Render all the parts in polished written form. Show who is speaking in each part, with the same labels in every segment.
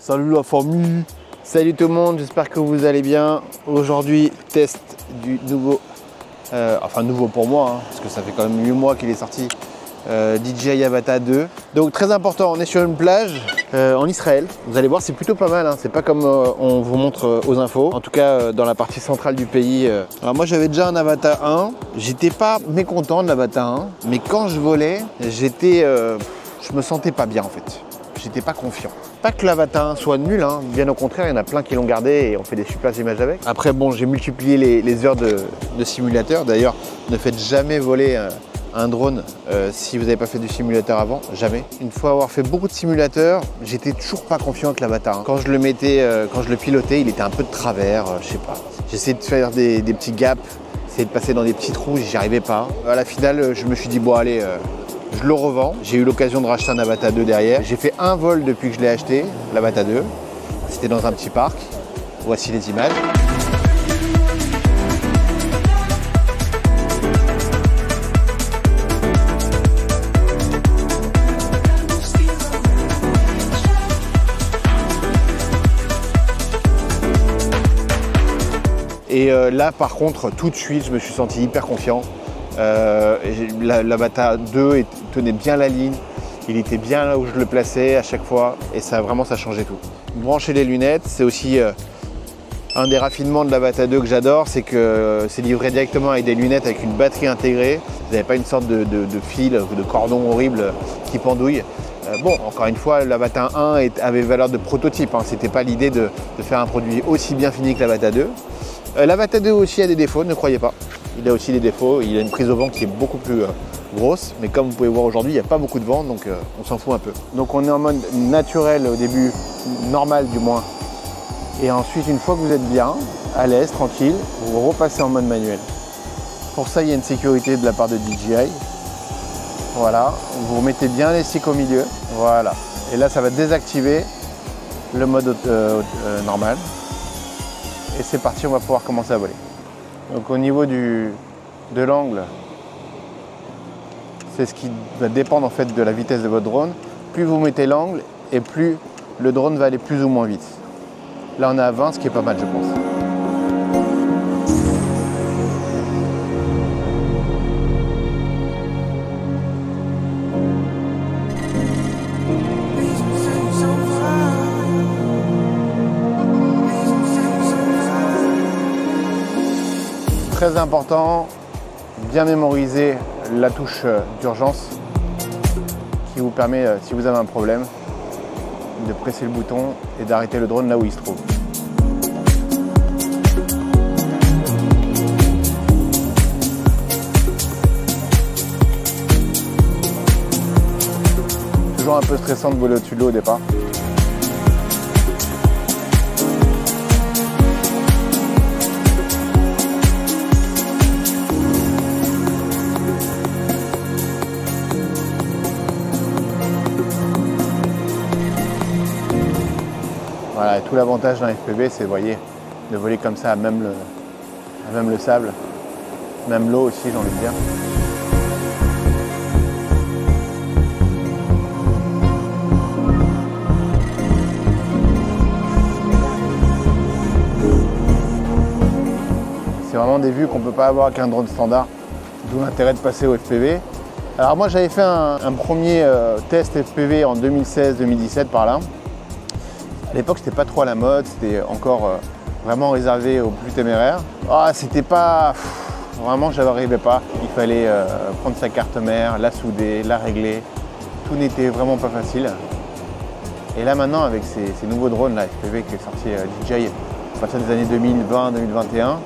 Speaker 1: Salut la famille. Salut tout le monde, j'espère que vous allez bien. Aujourd'hui, test du nouveau, enfin nouveau pour moi, hein, parce que ça fait quand même 8 mois qu'il est sorti, DJI Avata 2. Donc très important, on est sur une plage en Israël. Vous allez voir, c'est plutôt pas mal, hein. C'est pas comme on vous montre aux infos. En tout cas, dans la partie centrale du pays. Alors moi, j'avais déjà un Avata 1. J'étais pas mécontent de l'Avata 1, mais quand je volais, je me sentais pas bien en fait. J'étais pas confiant. Pas que l'Avata 1 soit nul, hein. Bien au contraire, il y en a plein qui l'ont gardé et on fait des super images avec. Après bon, j'ai multiplié les heures de simulateur. D'ailleurs, ne faites jamais voler un drone si vous n'avez pas fait du simulateur avant, jamais. Une fois avoir fait beaucoup de simulateurs, j'étais toujours pas confiant avec l'Avata 1. Quand je le mettais, quand je le pilotais, il était un peu de travers, je sais pas. J'essayais de faire des petits gaps, essayer de passer dans des petits trous, j'y arrivais pas. À la finale, je me suis dit bon allez, je le revends. J'ai eu l'occasion de racheter un Avata 2 derrière. J'ai fait un vol depuis que je l'ai acheté, l'Avata 2. C'était dans un petit parc. Voici les images. Et là, par contre, tout de suite, je me suis senti hyper confiant. L'Avata 2 tenait bien la ligne, il était bien là où je le plaçais à chaque fois et ça changeait tout. Brancher les lunettes, c'est aussi un des raffinements de l'Avata 2 que j'adore, c'est que c'est livré directement avec des lunettes avec une batterie intégrée. Vous n'avez pas une sorte de fil ou de cordon horrible qui pendouille. Bon, encore une fois, l'Avata 1 avait valeur de prototype, hein. C'était pas l'idée de faire un produit aussi bien fini que l'Avata 2. L'Avata 2 aussi a des défauts, ne croyez pas. Il a aussi des défauts, il a une prise au vent qui est beaucoup plus grosse, mais comme vous pouvez voir aujourd'hui, il n'y a pas beaucoup de vent, donc on s'en fout un peu. Donc on est en mode naturel au début, normal du moins. Et ensuite, une fois que vous êtes bien, à l'aise, tranquille, vous repassez en mode manuel. Pour ça, il y a une sécurité de la part de DJI. Voilà, vous remettez bien les sticks au milieu, voilà. Et là, ça va désactiver le mode normal. Et c'est parti, on va pouvoir commencer à voler. Donc au niveau de l'angle, c'est ce qui va dépendre en fait de la vitesse de votre drone. Plus vous mettez l'angle et plus le drone va aller plus ou moins vite. Là on est à 20, ce qui est pas mal je pense. Très important, bien mémoriser la touche d'urgence qui vous permet, si vous avez un problème, de presser le bouton et d'arrêter le drone là où il se trouve. Toujours un peu stressant de voler au-dessus de l'eau au départ. Voilà, tout l'avantage d'un FPV, c'est, voyez, de voler comme ça à même le sable, même l'eau aussi, j'ai envie de dire. C'est vraiment des vues qu'on ne peut pas avoir avec un drone standard, d'où l'intérêt de passer au FPV. Alors moi, j'avais fait un premier test FPV en 2016-2017 par là. À l'époque, c'était pas trop à la mode, c'était encore vraiment réservé aux plus téméraires. Ah, c'était pas... Vraiment, je n'arrivais pas. Il fallait prendre sa carte mère, la souder, la régler. Tout n'était vraiment pas facile. Et là maintenant, avec ces nouveaux drones, là, FPV qui est sorti DJI à partir des années 2020-2021,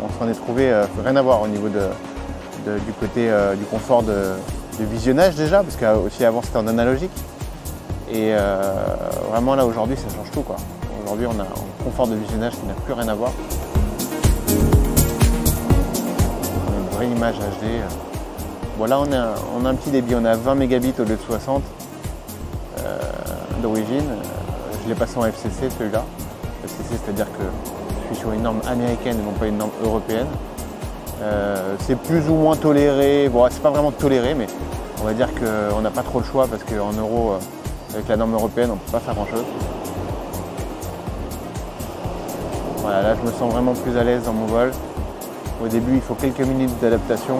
Speaker 1: on s'en est trouvé rien à voir au niveau du côté du confort de visionnage déjà, parce qu'aussi avant c'était en analogique. Et vraiment là aujourd'hui ça change tout quoi. Aujourd'hui on a un confort de visionnage qui n'a plus rien à voir. Une vraie image HD. Bon là on a un petit débit, on a 20 mégabits au lieu de 60 d'origine. Je l'ai passé en FCC celui-là. FCC c'est-à-dire que je suis sur une norme américaine et non pas une norme européenne. C'est plus ou moins toléré, bon c'est pas vraiment toléré mais on va dire qu'on n'a pas trop le choix parce qu'en euros, avec la norme européenne, on ne peut pas faire grand chose. Voilà, là je me sens vraiment plus à l'aise dans mon vol. Au début il faut quelques minutes d'adaptation.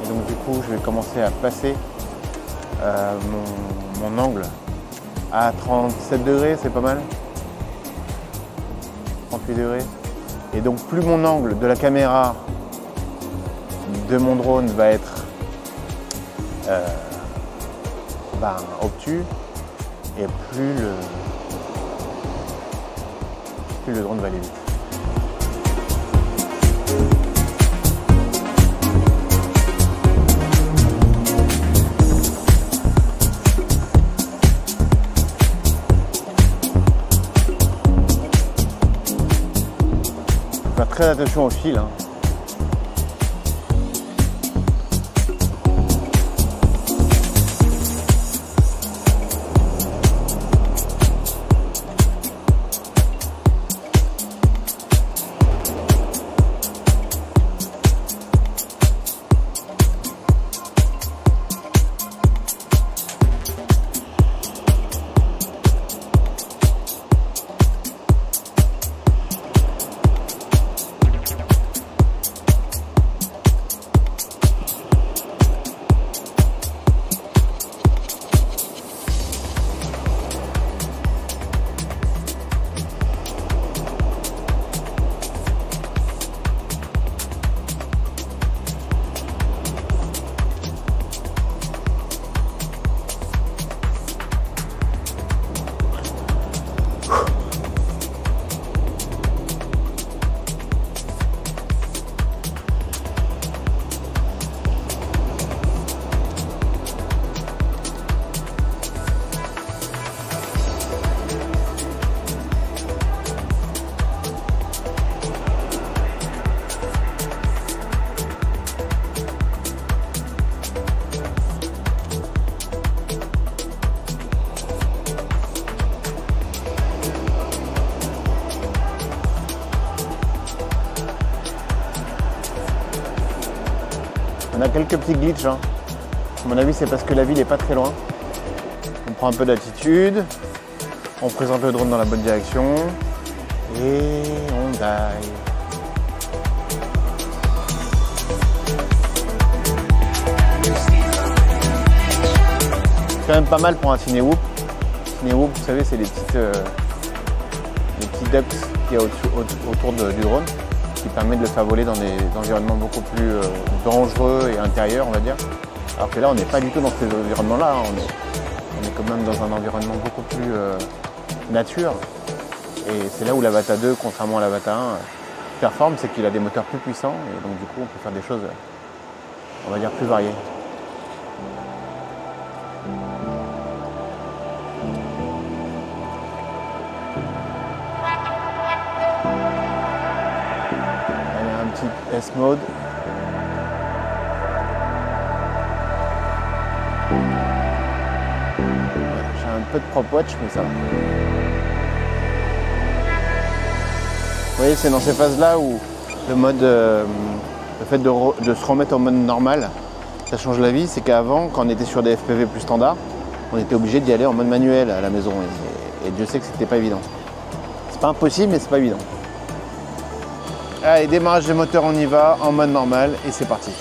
Speaker 1: Et donc du coup je vais commencer à passer mon angle à 37 degrés, c'est pas mal. 38 degrés. Et donc plus mon angle de la caméra de mon drone va être obtus, et plus le drone va aller vite. Faut faire très attention au fil, hein. On a quelques petits glitches, hein. À mon avis, c'est parce que la ville n'est pas très loin. On prend un peu d'altitude, on présente le drone dans la bonne direction et on dive. C'est quand même pas mal pour un Cinewhoop. Cinewhoop, vous savez, c'est les petits ducts qu'il y a autour du drone, qui permet de le faire voler dans des environnements beaucoup plus dangereux et intérieurs, on va dire. Alors que là, on n'est pas du tout dans ces environnements-là, hein. On est quand même dans un environnement beaucoup plus nature. Et c'est là où l'Avata 2, contrairement à l'Avata 1, performe, c'est qu'il a des moteurs plus puissants. Et donc du coup, on peut faire des choses, on va dire, plus variées. S-mode. J'ai un peu de prop watch, mais ça va. Vous voyez, c'est dans ces phases-là où le fait de se remettre en mode normal, ça change la vie. C'est qu'avant, quand on était sur des FPV plus standards, on était obligé d'y aller en mode manuel à la maison. Et Dieu sait que c'était pas évident. C'est pas impossible, mais c'est pas évident. Allez, démarrage des moteurs, on y va, en mode normal, et c'est parti.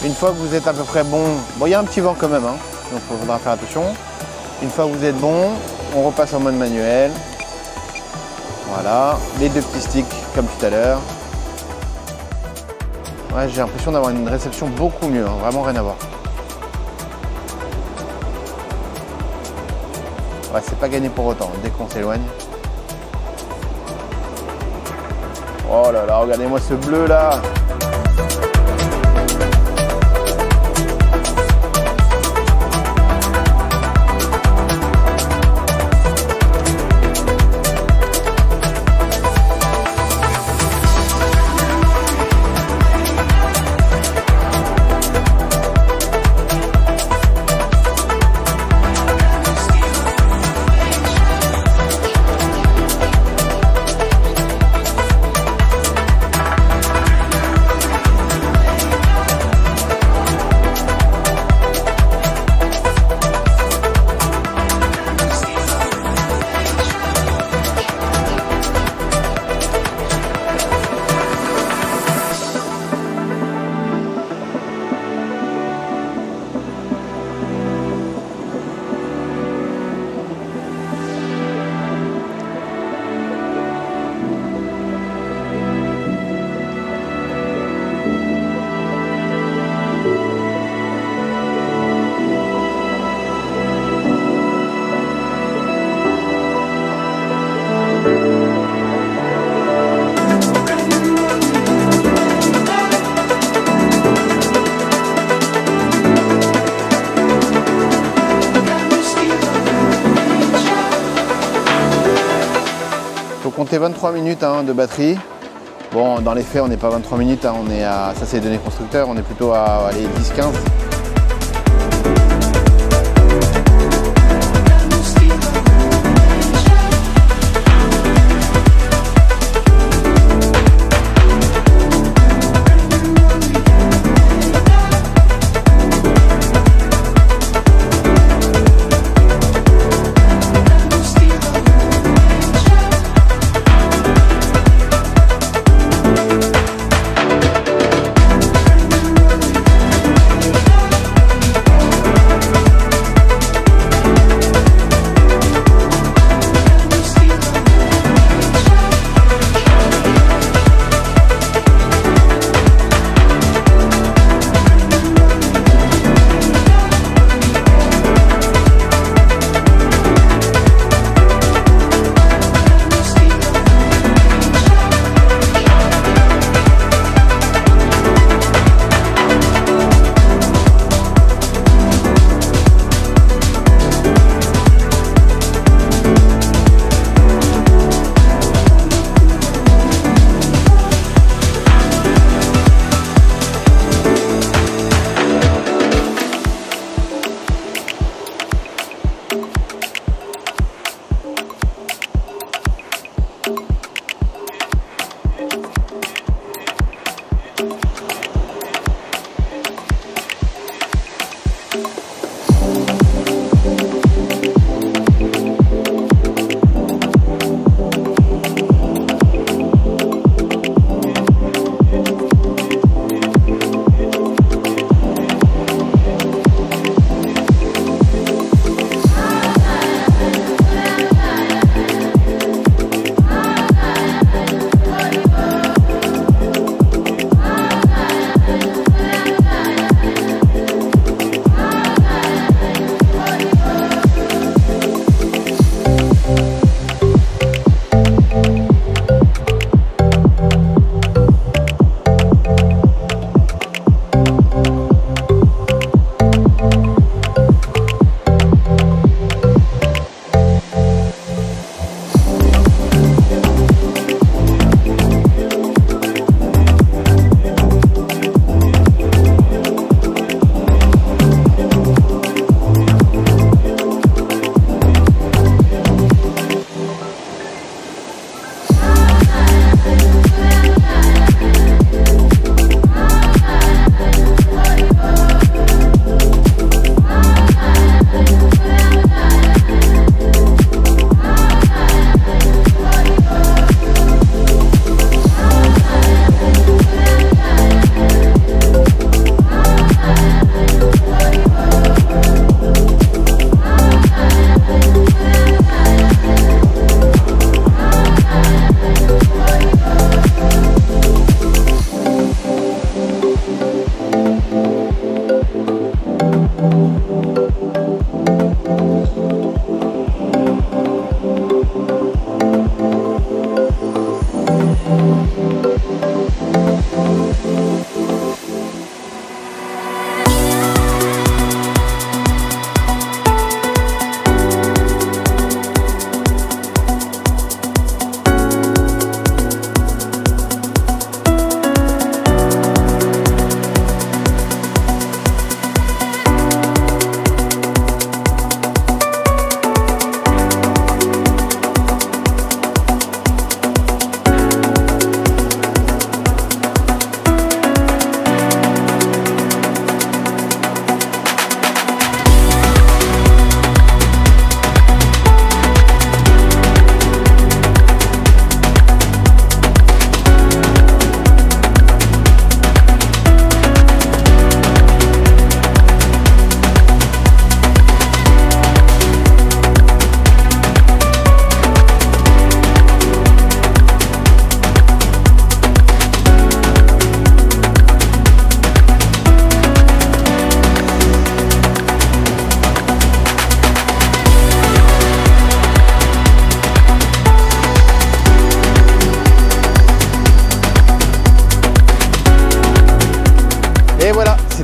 Speaker 1: Une fois que vous êtes à peu près bon, il y a un petit vent quand même, hein, donc il faudra faire attention. Une fois que vous êtes bon, on repasse en mode manuel. Voilà, les deux petits sticks comme tout à l'heure. Ouais, j'ai l'impression d'avoir une réception beaucoup mieux, hein, vraiment rien à voir. Ouais, c'est pas gagné pour autant, dès qu'on s'éloigne. Oh là là, regardez-moi ce bleu là. compté 23 minutes hein, de batterie. Bon, dans les faits, on n'est pas 23 minutes, hein, on est à, ça c'est les données constructeurs, on est plutôt à 10-15.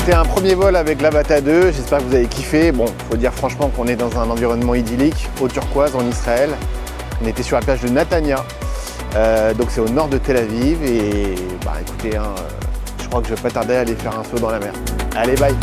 Speaker 1: C'était un premier vol avec l'Avata 2, j'espère que vous avez kiffé. Bon, faut dire franchement qu'on est dans un environnement idyllique, au turquoise en Israël. On était sur la plage de Natania Donc c'est au nord de Tel Aviv et bah écoutez, hein, je crois que je vais pas tarder à aller faire un saut dans la mer. Allez, bye!